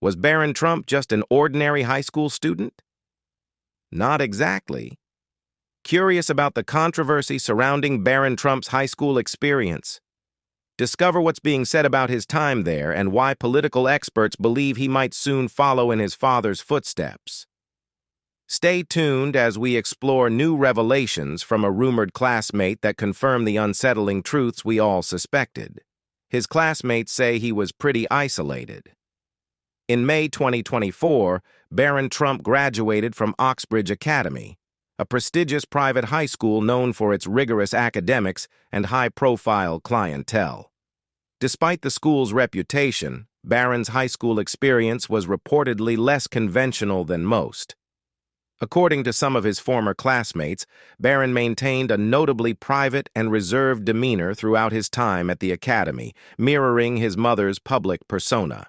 Was Barron Trump just an ordinary high school student? Not exactly. Curious about the controversy surrounding Barron Trump's high school experience? Discover what's being said about his time there and why political experts believe he might soon follow in his father's footsteps. Stay tuned as we explore new revelations from a rumored classmate that confirm the unsettling truths we all suspected. His classmates say he was pretty isolated. In May 2024, Barron Trump graduated from Oxbridge Academy, a prestigious private high school known for its rigorous academics and high-profile clientele. Despite the school's reputation, Barron's high school experience was reportedly less conventional than most. According to some of his former classmates, Barron maintained a notably private and reserved demeanor throughout his time at the academy, mirroring his mother's public persona.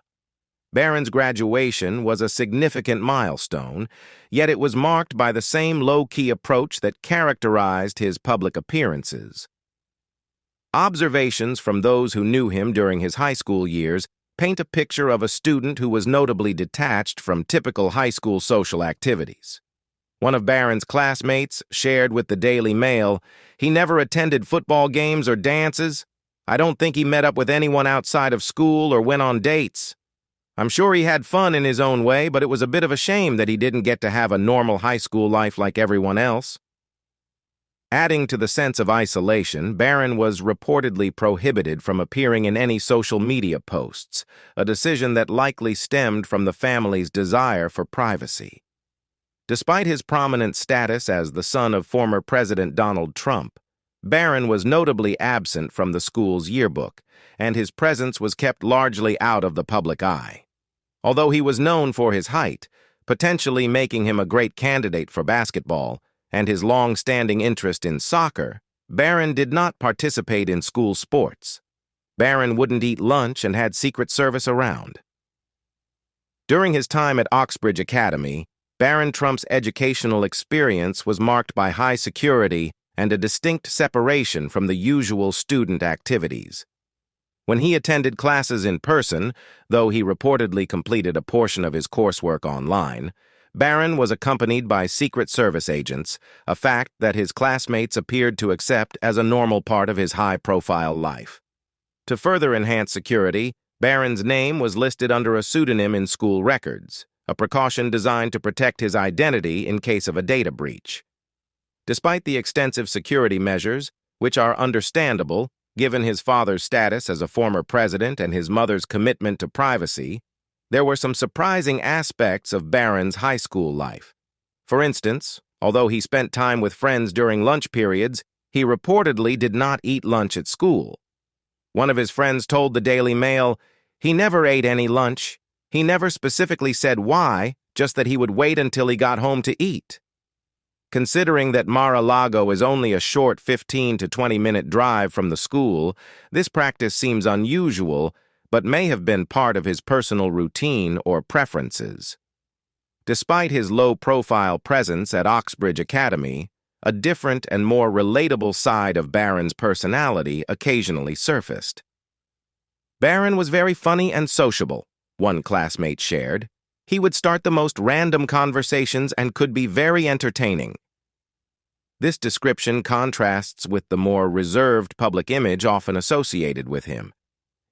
Barron's graduation was a significant milestone, yet it was marked by the same low-key approach that characterized his public appearances. Observations from those who knew him during his high school years paint a picture of a student who was notably detached from typical high school social activities. One of Barron's classmates shared with the Daily Mail, "He never attended football games or dances. I don't think he met up with anyone outside of school or went on dates. I'm sure he had fun in his own way, but it was a bit of a shame that he didn't get to have a normal high school life like everyone else." Adding to the sense of isolation, Barron was reportedly prohibited from appearing in any social media posts, a decision that likely stemmed from the family's desire for privacy. Despite his prominent status as the son of former President Donald Trump, Barron was notably absent from the school's yearbook, and his presence was kept largely out of the public eye. Although he was known for his height, potentially making him a great candidate for basketball, and his long-standing interest in soccer, Barron did not participate in school sports. Barron wouldn't eat lunch and had Secret Service around. During his time at Oxbridge Academy, Barron Trump's educational experience was marked by high security and a distinct separation from the usual student activities. When he attended classes in person, though he reportedly completed a portion of his coursework online, Barron was accompanied by Secret Service agents, a fact that his classmates appeared to accept as a normal part of his high-profile life. To further enhance security, Barron's name was listed under a pseudonym in school records, a precaution designed to protect his identity in case of a data breach. Despite the extensive security measures, which are understandable given his father's status as a former president and his mother's commitment to privacy, there were some surprising aspects of Barron's high school life. For instance, although he spent time with friends during lunch periods, he reportedly did not eat lunch at school. One of his friends told the Daily Mail, "He never ate any lunch. He never specifically said why, just that he would wait until he got home to eat." Considering that Mar-a-Lago is only a short 15 to 20-minute drive from the school, this practice seems unusual, but may have been part of his personal routine or preferences. Despite his low-profile presence at Oxbridge Academy, a different and more relatable side of Barron's personality occasionally surfaced. Barron was very funny and sociable, one classmate shared. He would start the most random conversations and could be very entertaining. This description contrasts with the more reserved public image often associated with him.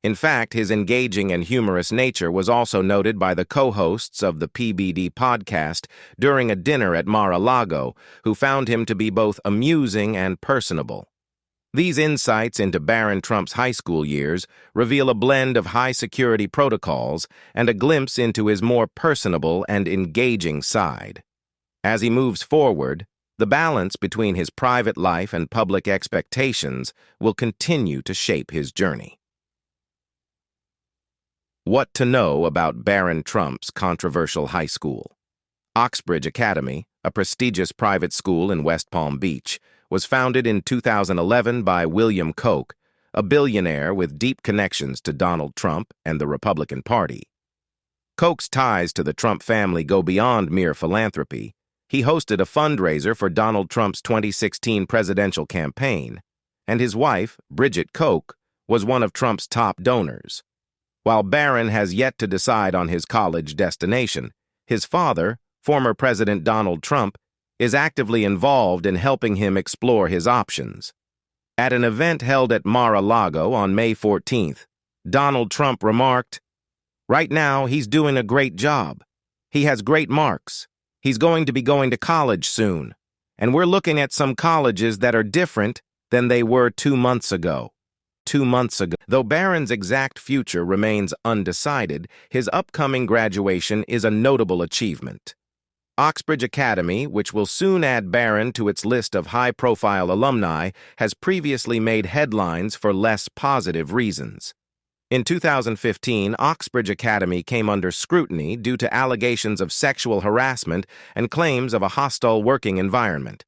In fact, his engaging and humorous nature was also noted by the co-hosts of the PBD podcast during a dinner at Mar-a-Lago, who found him to be both amusing and personable. These insights into Barron Trump's high school years reveal a blend of high-security protocols and a glimpse into his more personable and engaging side. As he moves forward, the balance between his private life and public expectations will continue to shape his journey. What to know about Barron Trump's controversial high school. Oxbridge Academy, a prestigious private school in West Palm Beach, was founded in 2011 by William Koch, a billionaire with deep connections to Donald Trump and the Republican Party. Koch's ties to the Trump family go beyond mere philanthropy. He hosted a fundraiser for Donald Trump's 2016 presidential campaign, and his wife, Bridget Koch, was one of Trump's top donors. While Barron has yet to decide on his college destination, his father, former President Donald Trump, is actively involved in helping him explore his options. At an event held at Mar-a-Lago on May 14th, Donald Trump remarked, "Right now, he's doing a great job. He has great marks. He's going to be going to college soon. And we're looking at some colleges that are different than they were 2 months ago." 2 months ago. Though Barron's exact future remains undecided, his upcoming graduation is a notable achievement. Oxbridge Academy, which will soon add Barron to its list of high-profile alumni, has previously made headlines for less positive reasons. In 2015, Oxbridge Academy came under scrutiny due to allegations of sexual harassment and claims of a hostile working environment.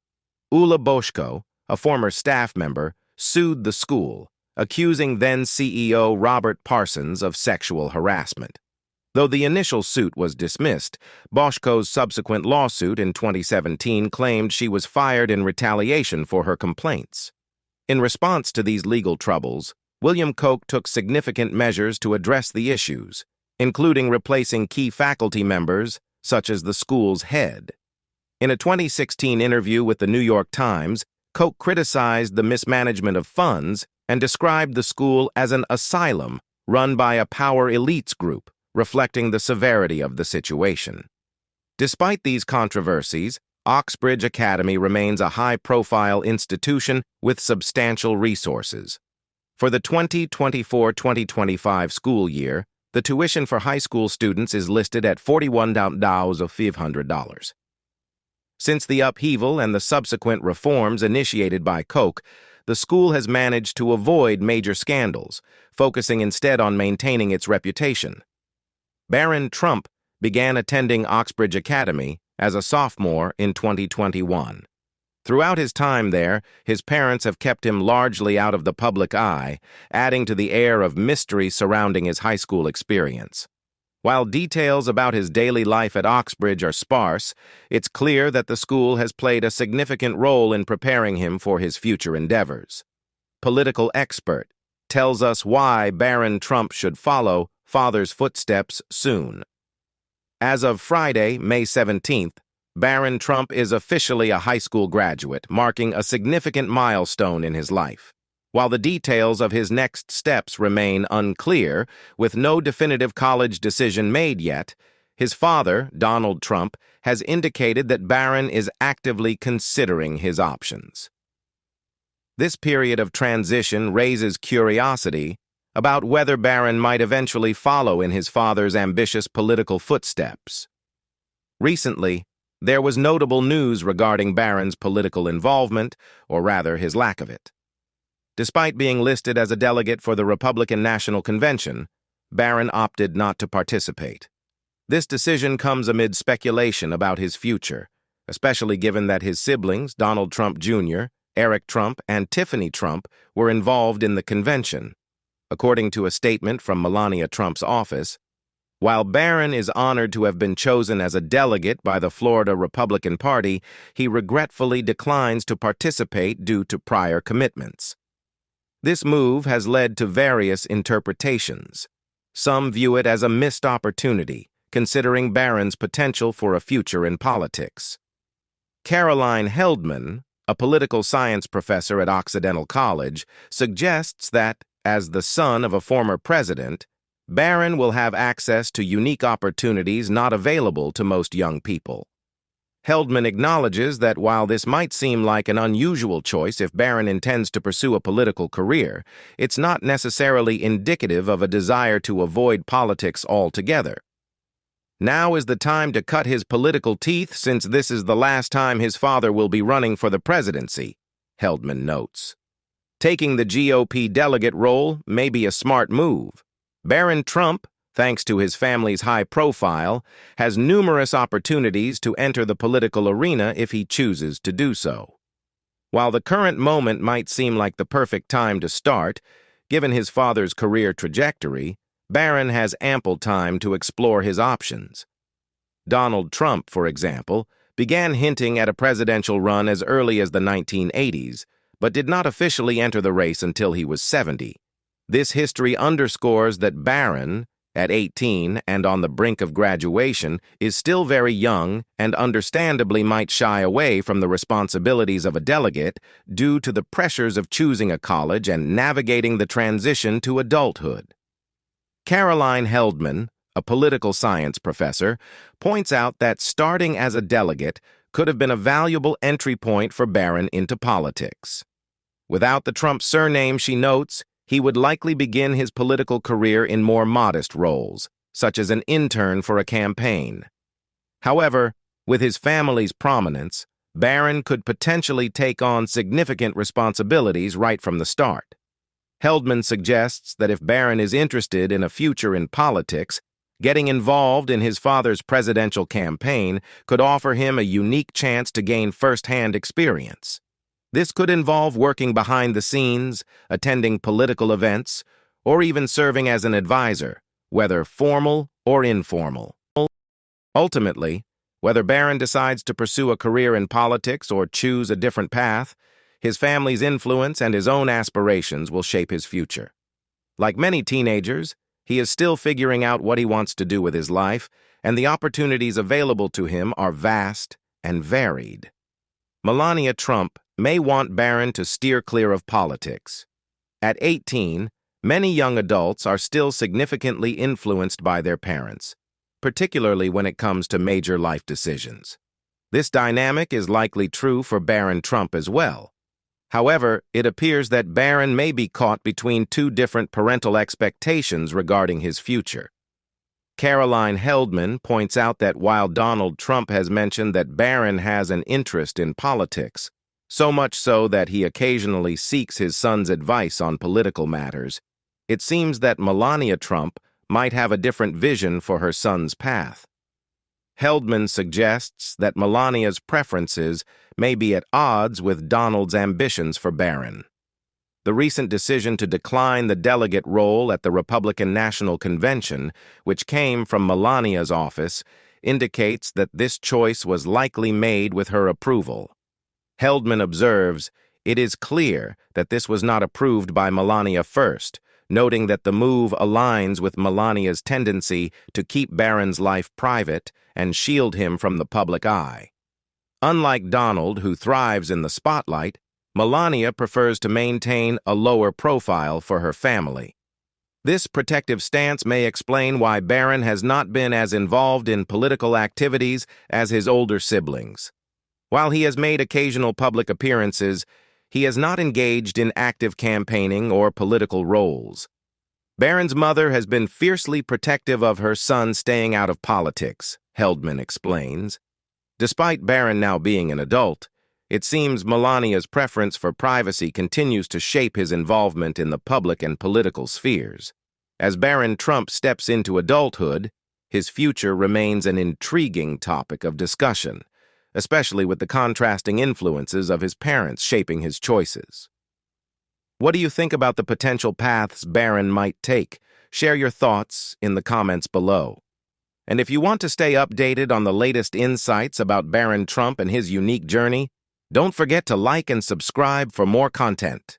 Ula Boschko, a former staff member, sued the school, accusing then-CEO Robert Parsons of sexual harassment. Though the initial suit was dismissed, Boschko's subsequent lawsuit in 2017 claimed she was fired in retaliation for her complaints. In response to these legal troubles, William Koch took significant measures to address the issues, including replacing key faculty members, such as the school's head. In a 2016 interview with the New York Times, Koch criticized the mismanagement of funds and described the school as an asylum run by a power elites group, reflecting the severity of the situation. Despite these controversies, Oxbridge Academy remains a high-profile institution with substantial resources. For the 2024-2025 school year, the tuition for high school students is listed at $41,500. Since the upheaval and the subsequent reforms initiated by Koch, the school has managed to avoid major scandals, focusing instead on maintaining its reputation. Barron Trump began attending Oxbridge Academy as a sophomore in 2021. Throughout his time there, his parents have kept him largely out of the public eye, adding to the air of mystery surrounding his high school experience. While details about his daily life at Oxbridge are sparse, it's clear that the school has played a significant role in preparing him for his future endeavors. Political expert tells us why Barron Trump should follow father's footsteps soon. As of Friday, May 17th, Barron Trump is officially a high school graduate, marking a significant milestone in his life. While the details of his next steps remain unclear, with no definitive college decision made yet, his father, Donald Trump, has indicated that Barron is actively considering his options. This period of transition raises curiosity about whether Barron might eventually follow in his father's ambitious political footsteps. Recently, there was notable news regarding Barron's political involvement, or rather his lack of it. Despite being listed as a delegate for the Republican National Convention, Barron opted not to participate. This decision comes amid speculation about his future, especially given that his siblings, Donald Trump Jr., Eric Trump, and Tiffany Trump, were involved in the convention. According to a statement from Melania Trump's office, while Barron is honored to have been chosen as a delegate by the Florida Republican Party, he regretfully declines to participate due to prior commitments. This move has led to various interpretations. Some view it as a missed opportunity, considering Barron's potential for a future in politics. Caroline Heldman, a political science professor at Occidental College, suggests that, as the son of a former president, Barron will have access to unique opportunities not available to most young people. Heldman acknowledges that while this might seem like an unusual choice if Barron intends to pursue a political career, it's not necessarily indicative of a desire to avoid politics altogether. Now is the time to cut his political teeth since this is the last time his father will be running for the presidency, Heldman notes. Taking the GOP delegate role may be a smart move. Barron Trump, thanks to his family's high profile, has numerous opportunities to enter the political arena if he chooses to do so. While the current moment might seem like the perfect time to start, given his father's career trajectory, Barron has ample time to explore his options. Donald Trump, for example, began hinting at a presidential run as early as the 1980s, but did not officially enter the race until he was 70. This history underscores that Barron, at 18 and on the brink of graduation, is still very young and understandably might shy away from the responsibilities of a delegate due to the pressures of choosing a college and navigating the transition to adulthood. Caroline Heldman, a political science professor, points out that starting as a delegate could have been a valuable entry point for Barron into politics. Without the Trump surname, she notes, he would likely begin his political career in more modest roles, such as an intern for a campaign. However, with his family's prominence, Barron could potentially take on significant responsibilities right from the start. Heldman suggests that if Barron is interested in a future in politics, getting involved in his father's presidential campaign could offer him a unique chance to gain first-hand experience. This could involve working behind the scenes, attending political events, or even serving as an advisor, whether formal or informal. Ultimately, whether Barron decides to pursue a career in politics or choose a different path, his family's influence and his own aspirations will shape his future. Like many teenagers, he is still figuring out what he wants to do with his life, and the opportunities available to him are vast and varied. Melania Trump may want Barron to steer clear of politics. At 18, many young adults are still significantly influenced by their parents, particularly when it comes to major life decisions. This dynamic is likely true for Barron Trump as well. However, it appears that Barron may be caught between two different parental expectations regarding his future. Caroline Heldman points out that while Donald Trump has mentioned that Barron has an interest in politics, so much so that he occasionally seeks his son's advice on political matters, it seems that Melania Trump might have a different vision for her son's path. Heldman suggests that Melania's preferences may be at odds with Donald's ambitions for Barron. The recent decision to decline the delegate role at the Republican National Convention, which came from Melania's office, indicates that this choice was likely made with her approval. Heldman observes, it is clear that this was not approved by Melania first, noting that the move aligns with Melania's tendency to keep Barron's life private and shield him from the public eye. Unlike Donald, who thrives in the spotlight, Melania prefers to maintain a lower profile for her family. This protective stance may explain why Barron has not been as involved in political activities as his older siblings. While he has made occasional public appearances, he has not engaged in active campaigning or political roles. Barron's mother has been fiercely protective of her son staying out of politics, Heldman explains. Despite Barron now being an adult, it seems Melania's preference for privacy continues to shape his involvement in the public and political spheres. As Barron Trump steps into adulthood, his future remains an intriguing topic of discussion, especially with the contrasting influences of his parents shaping his choices. What do you think about the potential paths Barron might take? Share your thoughts in the comments below. And if you want to stay updated on the latest insights about Barron Trump and his unique journey, don't forget to like and subscribe for more content.